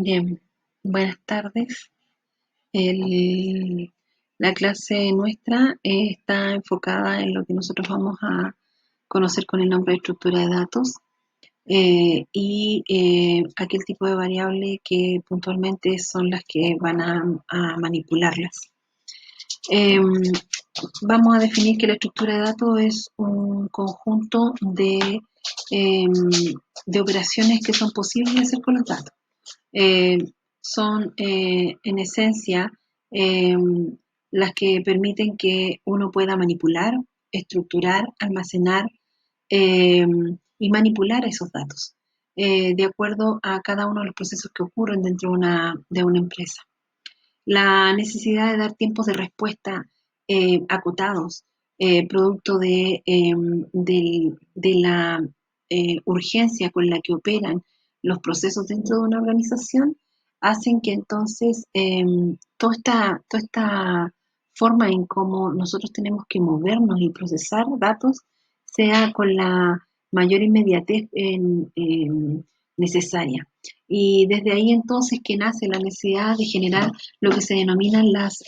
Bien, buenas tardes. El- la clase nuestra está enfocada en lo que nosotros vamos a conocer con el nombre de estructura de datos y aquel tipo de variable que puntualmente son las que van a manipularlas. Eh, Vamos a definir que la estructura de datos es un conjunto eh, de operaciones que son posibles de hacer con los datos. eh, Son en esencia eh, las que permiten que uno pueda manipular, estructurar, almacenar eh, y manipular esos datos de acuerdo a cada uno de los procesos que ocurren dentro de una empresa. La necesidad de dar tiempos de respuesta acotados, producto de la urgencia con la que operan los procesos dentro de una organización, hacen que entonces toda esta forma en cómo nosotros tenemos que movernos y procesar datos sea con la mayor inmediatez necesaria. Y desde ahí entonces que nace la necesidad de generar lo que se denominan las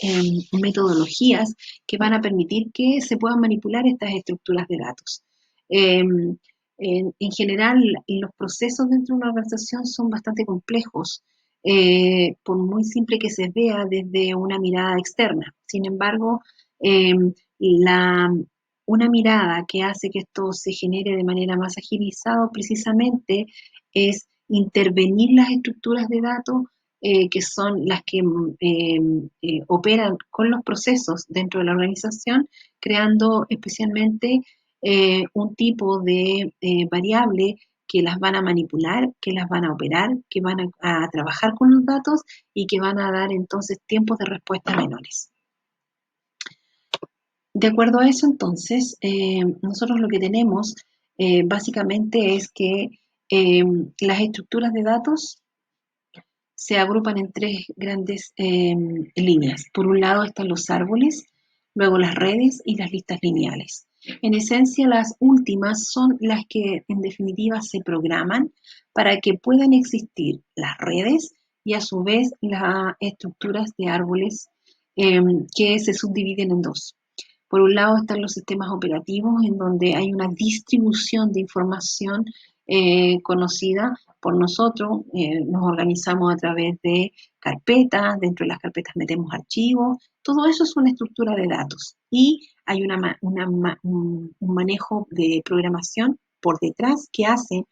metodologías que van a permitir que se puedan manipular estas estructuras de datos. Eh, en general, los procesos dentro de una organización son bastante complejos, por muy simple que se vea desde una mirada externa. Sin embargo, eh, la, una mirada que hace que esto se genere de manera más agilizada precisamente es intervenir las estructuras de datos que son las que operan con los procesos dentro de la organización, creando especialmente un tipo de variable que las van a manipular, que las van a operar, que van a trabajar con los datos y que van a dar entonces tiempos de respuesta menores. De acuerdo a eso, entonces, nosotros lo que tenemos básicamente es que eh, las estructuras de datos se agrupan en tres grandes líneas. Por un lado están los árboles, luego las redes y las listas lineales. En esencia, las últimas son las que en definitiva se programan para que puedan existir las redes y a su vez las estructuras de árboles que se subdividen en dos. Por un lado están los sistemas operativos, en donde hay una distribución de información conocida por nosotros. Nos organizamos a través de carpetas, dentro de las carpetas metemos archivos, todo eso es una estructura de datos. Y hay un manejo de programación por detrás que hace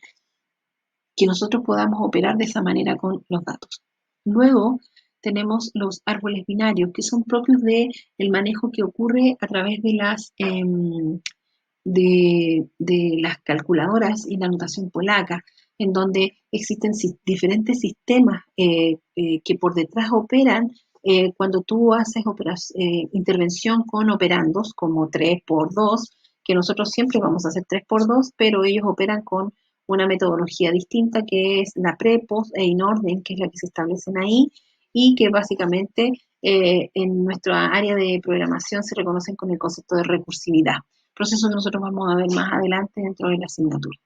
que nosotros podamos operar de esa manera con los datos. Luego tenemos los árboles binarios, que son propios del manejo que ocurre a través de las calculadoras y la notación polaca, en donde existen diferentes sistemas que por detrás operan cuando tú haces intervención con operandos como 3 por 2, que nosotros siempre vamos a hacer 3 por 2, pero ellos operan con una metodología distinta que es la pre, post e in orden, que es la que se establecen ahí y que básicamente en nuestra área de programación se reconocen con el concepto de recursividad, proceso que nosotros vamos a ver más adelante dentro de la asignatura.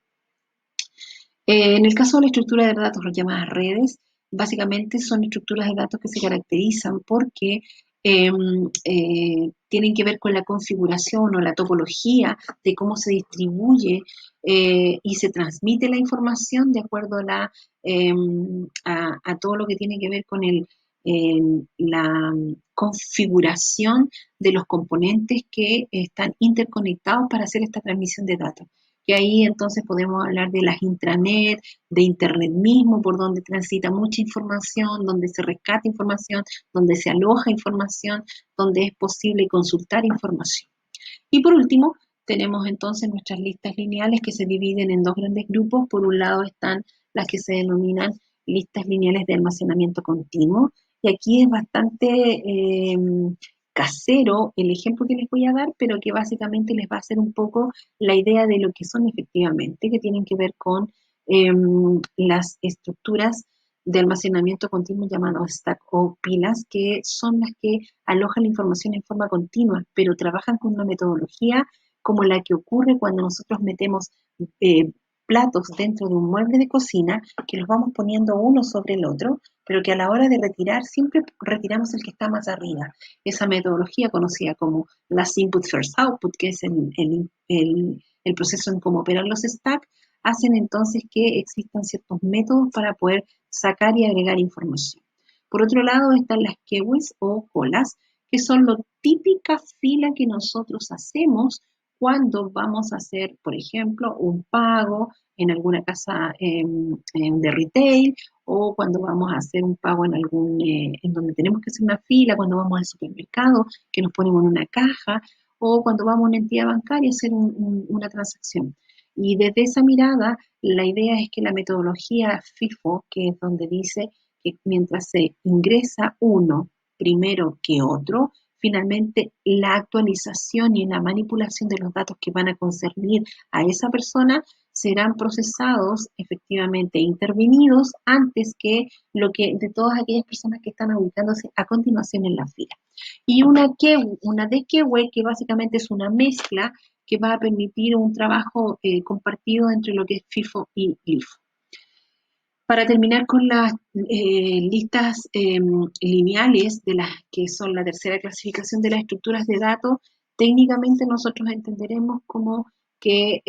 En el caso de la estructura de datos, las llamadas redes, básicamente son estructuras de datos que se caracterizan porque tienen que ver con la configuración o la topología de cómo se distribuye y se transmite la información de acuerdo a todo lo que tiene que ver con la configuración de los componentes que están interconectados para hacer esta transmisión de datos. Y ahí entonces podemos hablar de las intranet, de Internet mismo, por donde transita mucha información, donde se rescata información, donde se aloja información, donde es posible consultar información. Y por último, tenemos entonces nuestras listas lineales que se dividen en dos grandes grupos. Por un lado están las que se denominan listas lineales de almacenamiento continuo. Y aquí es bastante casero el ejemplo que les voy a dar, pero que básicamente les va a hacer un poco la idea de lo que son efectivamente, que tienen que ver con las estructuras de almacenamiento continuo llamadas stack o pilas, que son las que alojan la información en forma continua, pero trabajan con una metodología como la que ocurre cuando nosotros metemos platos dentro de un mueble de cocina que los vamos poniendo uno sobre el otro, pero que a la hora de retirar siempre retiramos el que está más arriba. Esa metodología conocida como last input first output, que es el proceso en cómo operan los stacks, hacen entonces que existan ciertos métodos para poder sacar y agregar información. Por otro lado están las queues o colas, que son la típica fila que nosotros hacemos cuando vamos a hacer, por ejemplo, un pago en alguna casa de retail, o cuando vamos a hacer un pago en en donde tenemos que hacer una fila, cuando vamos al supermercado, que nos ponemos en una caja, o cuando vamos a una entidad bancaria a hacer una transacción. Y desde esa mirada, la idea es que la metodología FIFO, que es donde dice que mientras se ingresa uno primero que otro, finalmente la actualización y la manipulación de los datos que van a concernir a esa persona serán procesados efectivamente intervenidos antes que lo que de todas aquellas personas que están ubicándose a continuación en la fila. Y una DQW que básicamente es una mezcla que va a permitir un trabajo compartido entre lo que es FIFO y LIFO. Para terminar con las listas lineales, de las que son la tercera clasificación de las estructuras de datos, técnicamente nosotros entenderemos como que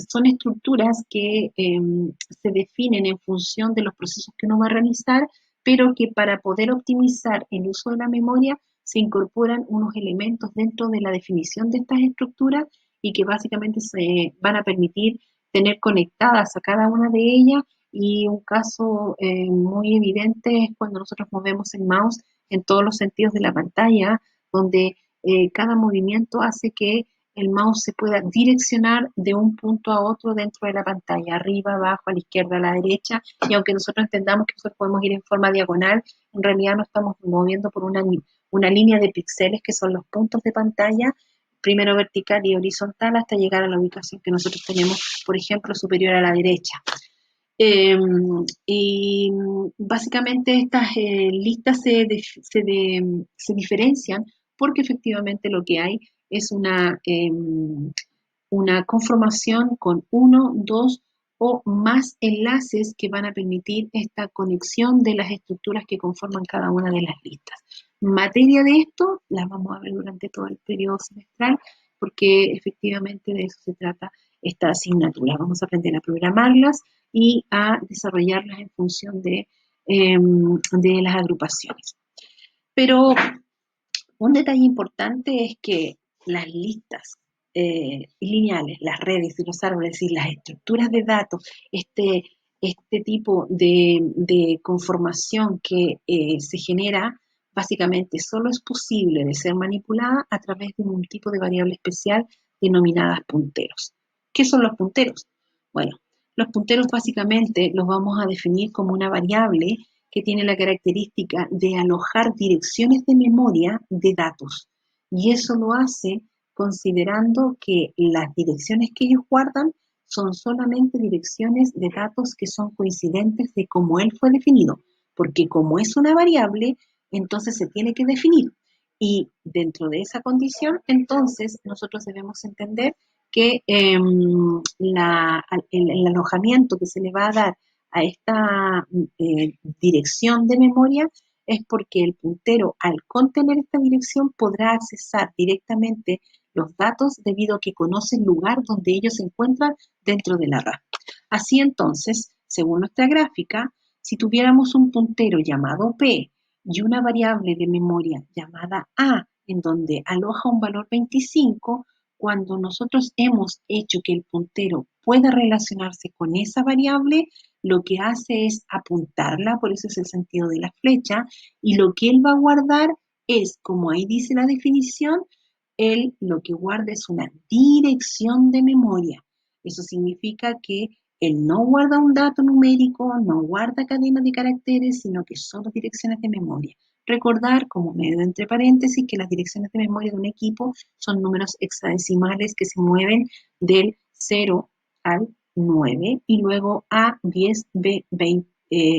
son estructuras que se definen en función de los procesos que uno va a realizar, pero que para poder optimizar el uso de la memoria se incorporan unos elementos dentro de la definición de estas estructuras y que básicamente se van a permitir tener conectadas a cada una de ellas, y un caso muy evidente es cuando nosotros movemos el mouse en todos los sentidos de la pantalla, donde cada movimiento hace que el mouse se pueda direccionar de un punto a otro dentro de la pantalla, arriba, abajo, a la izquierda, a la derecha, y aunque nosotros entendamos que nosotros podemos ir en forma diagonal, en realidad nos estamos moviendo por una línea de píxeles que son los puntos de pantalla, primero vertical y horizontal, hasta llegar a la ubicación que nosotros tenemos, por ejemplo, superior a la derecha. Y básicamente estas listas se diferencian porque efectivamente lo que hay es una conformación con uno, dos o más enlaces que van a permitir esta conexión de las estructuras que conforman cada una de las listas. Materia de esto las vamos a ver durante todo el periodo semestral, porque efectivamente de eso se trata esta asignatura. Vamos a aprender a programarlas y a desarrollarlas en función de las agrupaciones. Pero un detalle importante es que las listas lineales, las redes y los árboles, es decir, las estructuras de datos, este tipo de conformación que se genera, básicamente solo es posible de ser manipulada a través de un tipo de variable especial denominadas punteros. ¿Qué son los punteros? Bueno, los punteros básicamente los vamos a definir como una variable que tiene la característica de alojar direcciones de memoria de datos. Y eso lo hace considerando que las direcciones que ellos guardan son solamente direcciones de datos que son coincidentes de cómo él fue definido, porque como es una variable, entonces se tiene que definir. Y dentro de esa condición, entonces nosotros debemos entender que el alojamiento que se le va a dar a esta dirección de memoria es porque el puntero, al contener esta dirección, podrá accesar directamente los datos debido a que conoce el lugar donde ellos se encuentran dentro de la RAM. Así entonces, según nuestra gráfica, si tuviéramos un puntero llamado P y una variable de memoria llamada A, en donde aloja un valor 25, cuando nosotros hemos hecho que el puntero pueda relacionarse con esa variable, lo que hace es apuntarla, por eso es el sentido de la flecha, y lo que él va a guardar es, como ahí dice la definición, él lo que guarda es una dirección de memoria. Eso significa que él no guarda un dato numérico, no guarda cadenas de caracteres, sino que solo direcciones de memoria. Recordar, como medio entre paréntesis, que las direcciones de memoria de un equipo son números hexadecimales que se mueven del 0 al 9 y luego A, 10, B, 20,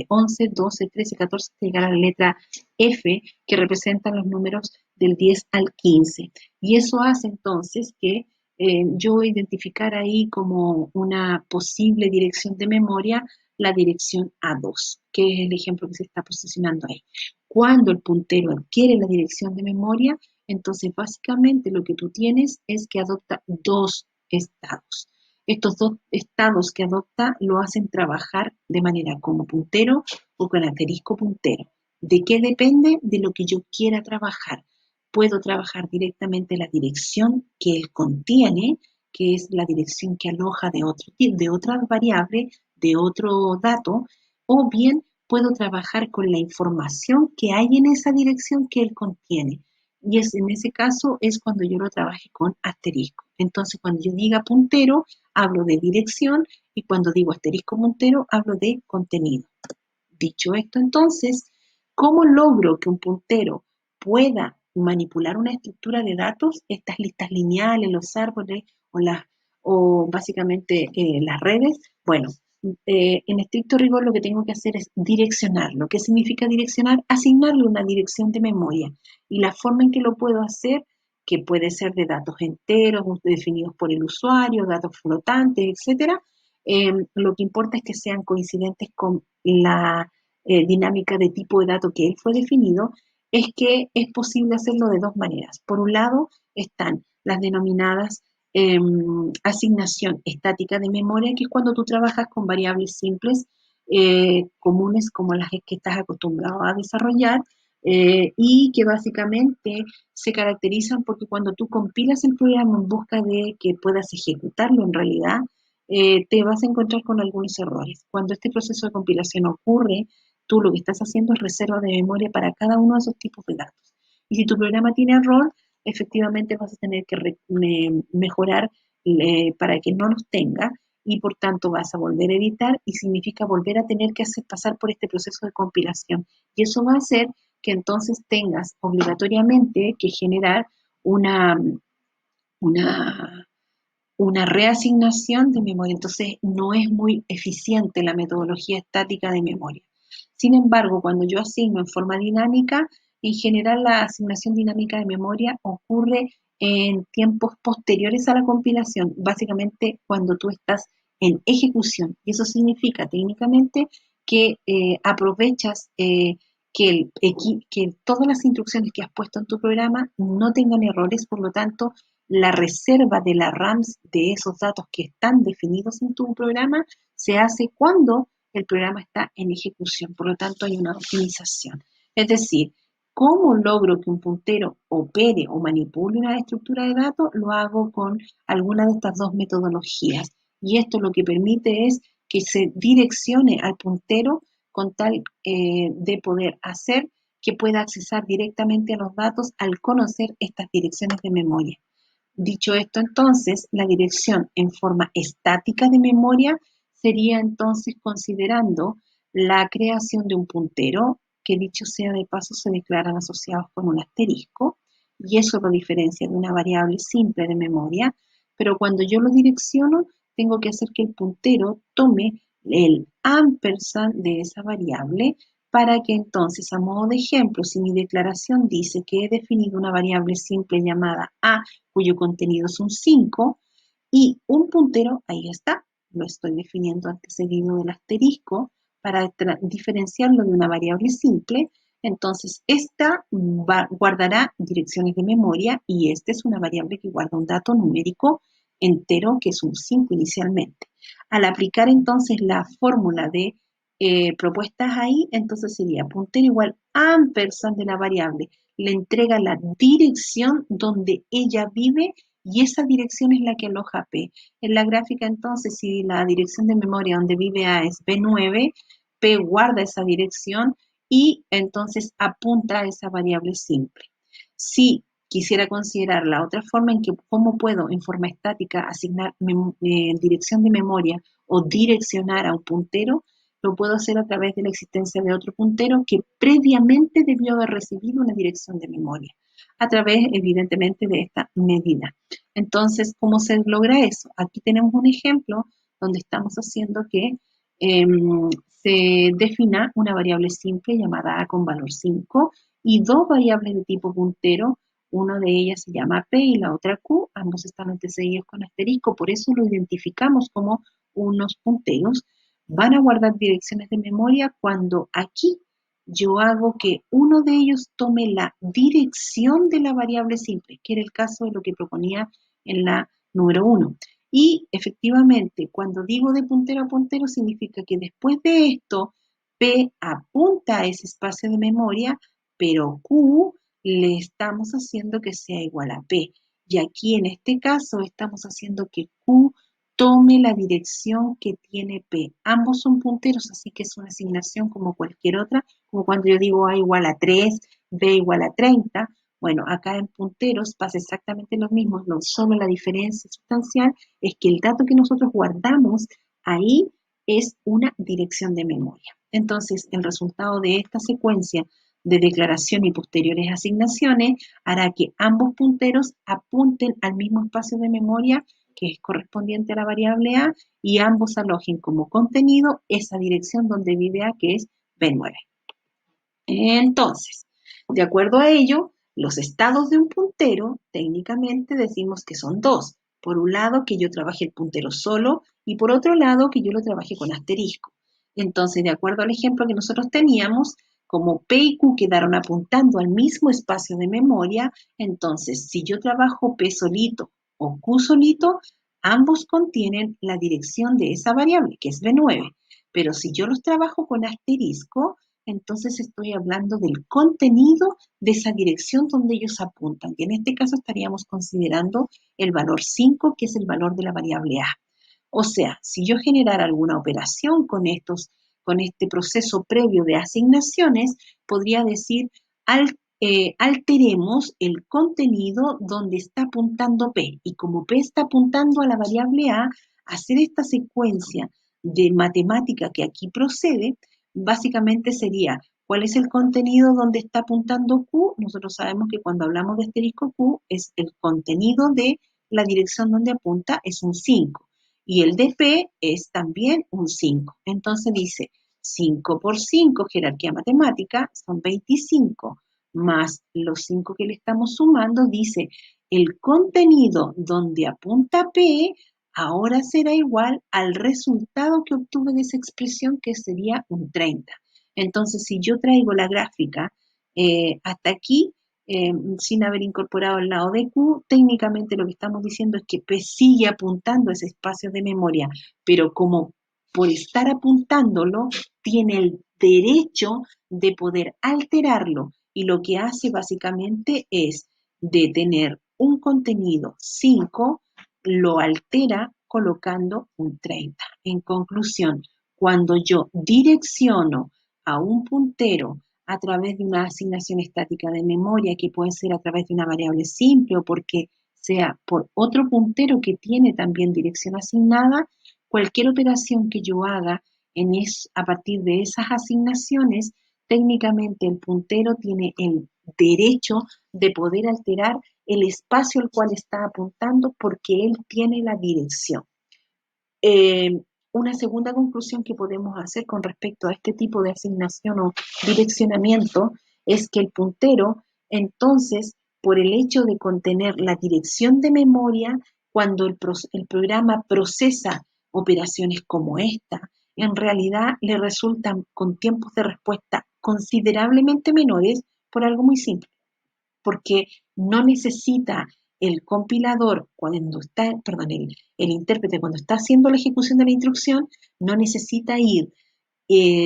11, 12, 13, 14, hasta llegar a la letra F, que representan los números del 10 al 15. Y eso hace entonces que yo identificar ahí como una posible dirección de memoria la dirección A2, que es el ejemplo que se está posicionando ahí. Cuando el puntero adquiere la dirección de memoria, entonces básicamente lo que tú tienes es que adopta dos estados. Estos dos estados que adopta lo hacen trabajar de manera como puntero o con asterisco puntero. ¿De qué depende? De lo que yo quiera trabajar. Puedo trabajar directamente la dirección que él contiene, que es la dirección que aloja de otra variable, de otro dato, o bien puedo trabajar con la información que hay en esa dirección que él contiene. Y en ese caso es cuando yo lo trabaje con asterisco. Entonces, cuando yo diga puntero, hablo de dirección y cuando digo asterisco puntero, hablo de contenido. Dicho esto, entonces, ¿cómo logro que un puntero pueda manipular una estructura de datos, estas listas lineales, los árboles o básicamente las redes? Bueno, en estricto rigor lo que tengo que hacer es direccionarlo. ¿Qué significa direccionar? Asignarle una dirección de memoria. Y la forma en que lo puedo hacer, que puede ser de datos enteros, definidos por el usuario, datos flotantes, etcétera, lo que importa es que sean coincidentes con la dinámica de tipo de dato que él fue definido, es que es posible hacerlo de dos maneras. Por un lado están las denominadas asignación estática de memoria, que es cuando tú trabajas con variables simples comunes como las que estás acostumbrado a desarrollar y que básicamente se caracterizan porque cuando tú compilas el programa en busca de que puedas ejecutarlo en realidad, te vas a encontrar con algunos errores. Cuando este proceso de compilación ocurre, tú lo que estás haciendo es reserva de memoria para cada uno de esos tipos de datos. Y si tu programa tiene error, efectivamente vas a tener que mejorar para que no los tenga y por tanto vas a volver a editar y significa volver a tener que hacer pasar por este proceso de compilación. Y eso va a hacer que entonces tengas obligatoriamente que generar una, una una reasignación de memoria. Entonces, no es muy eficiente la metodología estática de memoria. Sin embargo, cuando yo asigno en forma dinámica, en general la asignación dinámica de memoria ocurre en tiempos posteriores a la compilación, básicamente cuando tú estás en ejecución. Y eso significa técnicamente que aprovechas que todas las instrucciones que has puesto en tu programa no tengan errores, por lo tanto, la reserva de la RAMs de esos datos que están definidos en tu programa se hace cuando el programa está en ejecución. Por lo tanto, hay una optimización. Es decir, ¿cómo logro que un puntero opere o manipule una estructura de datos? Lo hago con alguna de estas dos metodologías. Y esto lo que permite es que se direccione al puntero con tal de poder hacer que pueda accesar directamente a los datos al conocer estas direcciones de memoria. Dicho esto, entonces, la dirección en forma estática de memoria sería entonces considerando la creación de un puntero, que dicho sea de paso se declaran asociados con un asterisco, y eso lo diferencia de una variable simple de memoria, pero cuando yo lo direcciono, tengo que hacer que el puntero tome el ampersand de esa variable para que entonces, a modo de ejemplo, si mi declaración dice que he definido una variable simple llamada a cuyo contenido es un 5, y un puntero, ahí está, lo estoy definiendo antecedido del asterisco para diferenciarlo de una variable simple, entonces esta guardará direcciones de memoria y esta es una variable que guarda un dato numérico entero que es un 5 inicialmente. Al aplicar entonces la fórmula de propuestas ahí, entonces sería puntero igual ampersand de la variable, le entrega la dirección donde ella vive y esa dirección es la que aloja P. En la gráfica entonces, si la dirección de memoria donde vive A es B9, P guarda esa dirección y entonces apunta a esa variable simple. Si quisiera considerar la otra forma en que cómo puedo en forma estática asignar dirección de memoria o direccionar a un puntero, lo puedo hacer a través de la existencia de otro puntero que previamente debió haber recibido una dirección de memoria, a través evidentemente de esta medida. Entonces, ¿cómo se logra eso? Aquí tenemos un ejemplo donde estamos haciendo que eh, se defina una variable simple llamada a con valor 5 y dos variables de tipo puntero, Una de ellas se llama P y la otra Q, ambos están antecedidos con asterisco, por eso lo identificamos como unos punteros. Van a guardar direcciones de memoria cuando aquí yo hago que uno de ellos tome la dirección de la variable simple, que era el caso de lo que proponía en la número 1. Y efectivamente, cuando digo de puntero a puntero, significa que después de esto, P apunta a ese espacio de memoria, pero Q le estamos haciendo que sea igual a P. Y aquí en este caso estamos haciendo que Q tome la dirección que tiene P. Ambos son punteros, así que es una asignación como cualquier otra, como cuando yo digo A igual a 3, B igual a 30. Bueno, acá en punteros pasa exactamente lo mismo, solo la diferencia sustancial es que el dato que nosotros guardamos ahí es una dirección de memoria. Entonces, el resultado de esta secuencia de declaración y posteriores asignaciones hará que ambos punteros apunten al mismo espacio de memoria que es correspondiente a la variable A y ambos alojen como contenido esa dirección donde vive A, que es B9. Entonces, de acuerdo a ello, los estados de un puntero técnicamente decimos que son dos. Por un lado, que yo trabaje el puntero solo y por otro lado, que yo lo trabaje con asterisco. Entonces, de acuerdo al ejemplo que nosotros teníamos, como P y Q quedaron apuntando al mismo espacio de memoria, entonces si yo trabajo P solito o Q solito, ambos contienen la dirección de esa variable, que es B9. Pero si yo los trabajo con asterisco, entonces estoy hablando del contenido de esa dirección donde ellos apuntan, que en este caso estaríamos considerando el valor 5, que es el valor de la variable A. O sea, si yo generara alguna operación con este proceso previo de asignaciones, podría decir, alteremos el contenido donde está apuntando P. Y como P está apuntando a la variable A, hacer esta secuencia de matemática que aquí procede, básicamente sería, ¿cuál es el contenido donde está apuntando Q? Nosotros sabemos que cuando hablamos de asterisco Q es el contenido de la dirección donde apunta, es un 5. Y el de P es también un 5. Entonces dice, 5 por 5, jerarquía matemática, son 25, más los 5 que le estamos sumando, dice, el contenido donde apunta P ahora será igual al resultado que obtuve de esa expresión, que sería un 30. Entonces, si yo traigo la gráfica hasta aquí, sin haber incorporado el lado de Q, técnicamente lo que estamos diciendo es que P sigue apuntando a ese espacio de memoria, pero como por estar apuntándolo, tiene el derecho de poder alterarlo. Y lo que hace básicamente es de tener un contenido 5, lo altera colocando un 30. En conclusión, cuando yo direcciono a un puntero a través de una asignación estática de memoria, que puede ser a través de una variable simple o porque sea por otro puntero que tiene también dirección asignada, cualquier operación que yo haga a partir de esas asignaciones, técnicamente el puntero tiene el derecho de poder alterar el espacio al cual está apuntando porque él tiene la dirección. Eh, una segunda conclusión que podemos hacer con respecto a este tipo de asignación o direccionamiento es que el puntero, entonces, por el hecho de contener la dirección de memoria, cuando el programa procesa operaciones como esta, en realidad le resultan con tiempos de respuesta considerablemente menores por algo muy simple porque no necesita el compilador cuando está, perdón, el intérprete cuando está haciendo la ejecución de la instrucción, no necesita ir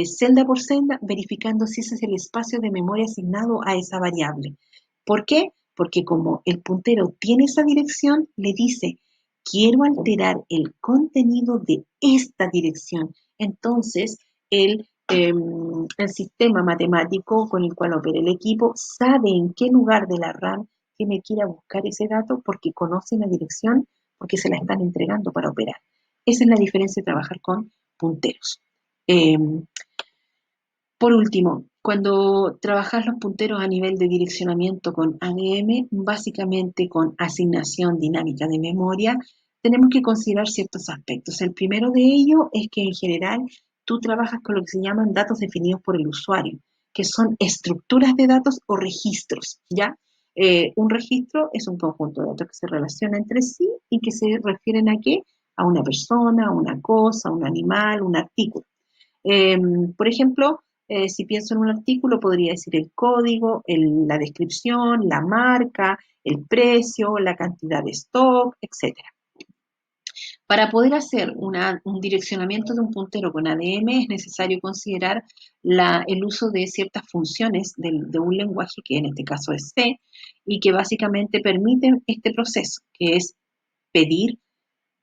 celda por celda verificando si ese es el espacio de memoria asignado a esa variable. ¿Por qué? Porque como el puntero tiene esa dirección, le dice, quiero alterar el contenido de esta dirección. Entonces, el sistema matemático con el cual opera el equipo sabe en qué lugar de la RAM tiene que ir a buscar ese dato porque conoce la dirección, porque se la están entregando para operar. Esa es la diferencia de trabajar con punteros. Eh, por último, cuando trabajas los punteros a nivel de direccionamiento con ADM, básicamente con asignación dinámica de memoria, tenemos que considerar ciertos aspectos. El primero de ello es que en general tú trabajas con lo que se llaman datos definidos por el usuario, que son estructuras de datos o registros, ¿ya? Un registro es un conjunto de datos que se relacionan entre sí y que se refieren a qué? A una persona, a una cosa, a un animal, un artículo. Eh, por ejemplo, si pienso en un artículo, podría decir el código, la descripción, la marca, el precio, la cantidad de stock, etcétera. Para poder hacer un direccionamiento de un puntero con ADM es necesario considerar el uso de ciertas funciones de un lenguaje, que en este caso es C, y que básicamente permiten este proceso, que es pedir,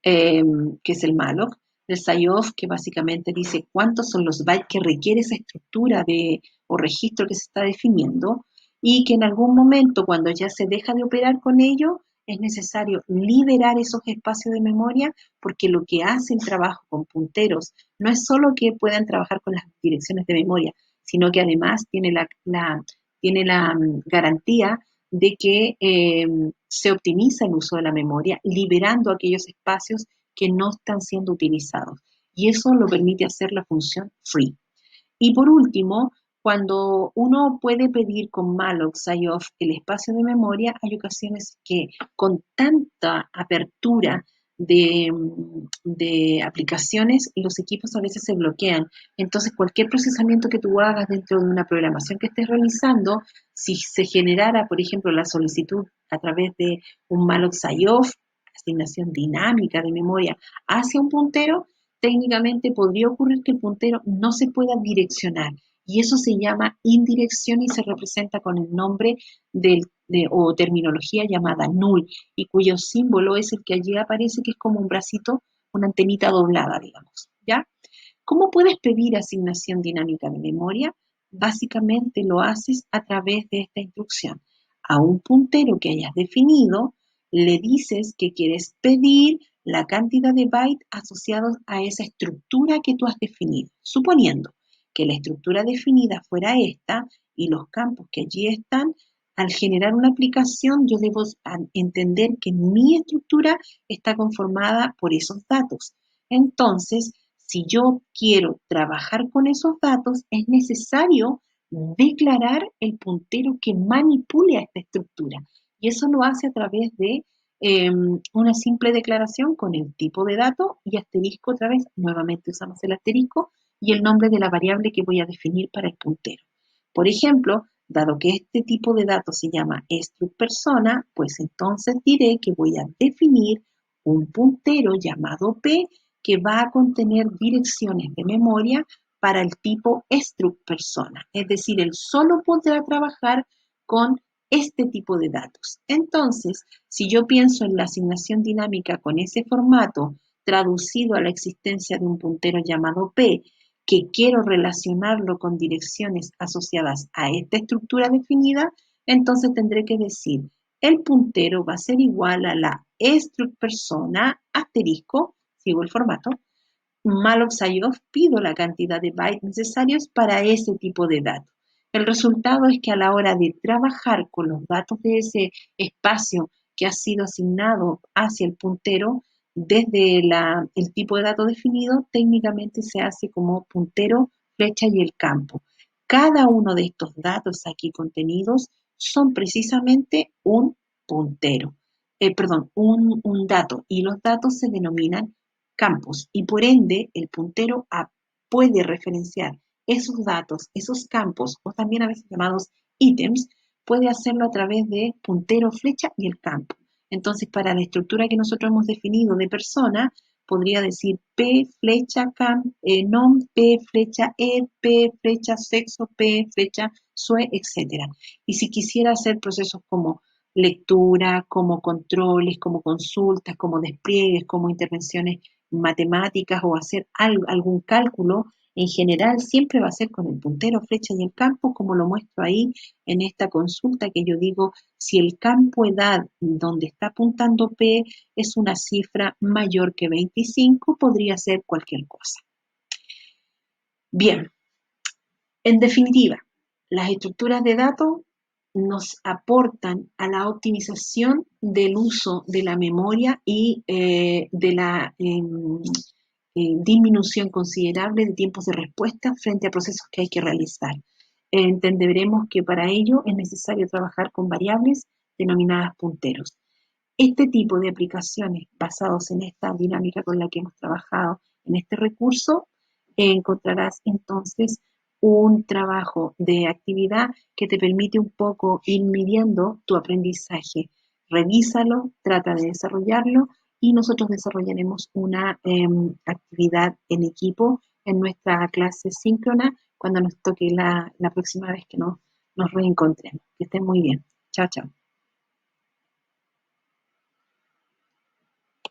eh, que es el malloc, el sign-off, que básicamente dice cuántos son los bytes que requiere esa estructura o registro que se está definiendo, y que en algún momento, cuando ya se deja de operar con ello, es necesario liberar esos espacios de memoria, porque lo que hace el trabajo con punteros no es solo que puedan trabajar con las direcciones de memoria, sino que además tiene la garantía de que se optimiza el uso de la memoria, liberando aquellos espacios que no están siendo utilizados. Y eso lo permite hacer la función free. Y por último, cuando uno puede pedir con malloc sign-off el espacio de memoria, hay ocasiones que con tanta apertura de aplicaciones, los equipos a veces se bloquean. Entonces, cualquier procesamiento que tú hagas dentro de una programación que estés realizando, si se generara, por ejemplo, la solicitud a través de un malloc sign-off, asignación dinámica de memoria hacia un puntero, técnicamente podría ocurrir que el puntero no se pueda direccionar, y eso se llama indirección y se representa con el nombre o terminología llamada null, y cuyo símbolo es el que allí aparece, que es como un bracito, una antenita doblada, digamos, ¿ya? ¿Cómo puedes pedir asignación dinámica de memoria? Básicamente lo haces a través de esta instrucción. A un puntero que hayas definido, le dices que quieres pedir la cantidad de bytes asociados a esa estructura que tú has definido, suponiendo que la estructura definida fuera esta y los campos que allí están. Al generar una aplicación, yo debo entender que mi estructura está conformada por esos datos. Entonces, si yo quiero trabajar con esos datos, es necesario declarar el puntero que manipule a esta estructura. Y eso lo hace a través de una simple declaración con el tipo de dato y asterisco otra vez. Nuevamente usamos el asterisco y el nombre de la variable que voy a definir para el puntero. Por ejemplo, dado que este tipo de datos se llama struct persona, pues entonces diré que voy a definir un puntero llamado P, que va a contener direcciones de memoria para el tipo struct persona. Es decir, él solo podrá trabajar con este tipo de datos. Entonces, si yo pienso en la asignación dinámica con ese formato, traducido a la existencia de un puntero llamado P, que quiero relacionarlo con direcciones asociadas a esta estructura definida, entonces tendré que decir, el puntero va a ser igual a la struct persona, asterisco, sigo el formato, malloc sign-off, pido la cantidad de bytes necesarios para ese tipo de datos. El resultado es que a la hora de trabajar con los datos de ese espacio que ha sido asignado hacia el puntero, desde el tipo de dato definido, técnicamente se hace como puntero, flecha y el campo. Cada uno de estos datos aquí contenidos son precisamente un puntero, perdón, un dato, y los datos se denominan campos, y por ende el puntero puede referenciar esos datos, esos campos, o también a veces llamados ítems, puede hacerlo a través de puntero, flecha y el campo. Entonces, para la estructura que nosotros hemos definido de persona, podría decir P, flecha, nom, P, flecha, P, flecha, sexo, P, flecha, sue, etc. Y si quisiera hacer procesos como lectura, como controles, como consultas, como despliegues, como intervenciones matemáticas o hacer algún cálculo, en general siempre va a ser con el puntero, flecha y el campo, como lo muestro ahí en esta consulta, que yo digo, si el campo edad donde está apuntando P es una cifra mayor que 25, podría ser cualquier cosa. Bien, en definitiva, las estructuras de datos nos aportan a la optimización del uso de la memoria y de la disminución considerable de tiempos de respuesta frente a procesos que hay que realizar. Entenderemos que para ello es necesario trabajar con variables denominadas punteros. Este tipo de aplicaciones basados en esta dinámica con la que hemos trabajado en este recurso, encontrarás entonces un trabajo de actividad que te permite un poco ir midiendo tu aprendizaje. Revísalo, trata de desarrollarlo y nosotros desarrollaremos una actividad en equipo en nuestra clase síncrona cuando nos toque la próxima vez que nos reencontremos. Que estén muy bien. Chao, chao.